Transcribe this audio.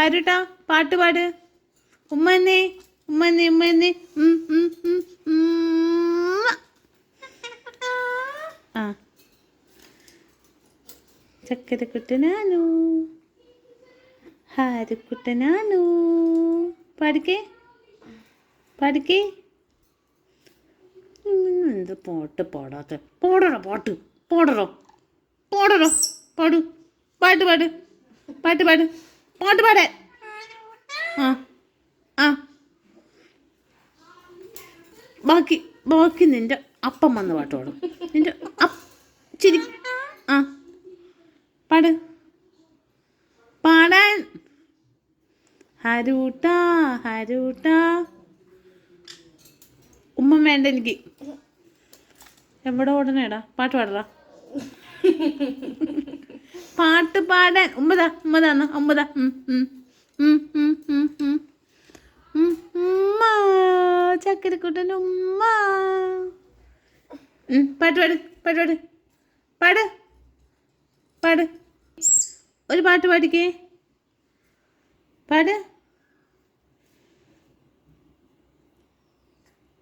ഹരുട്ടാ പാട്ട് പാട്. ഉമ്മന്നെ ഉമ്മന്നെ ഉമ്മന്നെ. ആ ചക്കരക്കുട്ടനാനു ഹാരക്കുട്ടനാനു പാടിക്കേ പാടിക്കേ. എന്ത് പാട്ട് പാടാത്ത പാടറോ പാട്ട് പാടറോ പാടറോ പാടു പാട്ട് പാട് പാട്ട് പാട് പാട്ട് പാടേ. ആ ആ ബാക്കി ബാക്കി നിൻ്റെ അപ്പം വന്ന് പാട്ട് പാടും. നിൻ്റെ ചിരി. ആ പാട് പാടാൻ. ഹരൂട്ടാ ഹരൂട്ടാ. ഉമ്മ വേണ്ട എനിക്ക്. എവിടെ ഓടണേടാ പാട്ട് പാടറാ. പാട്ട് പാടാൻ. ഉമ്മതാ ഉമ്മതാന്ന് ഉമ്മതാ. ഉമ്മ ചക്കരക്കുട്ടൻ ഉമ്മ. പാട്ട് പാട് പാട്ട് പാട് പാട് പാട്. ഒരു പാട്ട് പാടിക്കേ പാട്.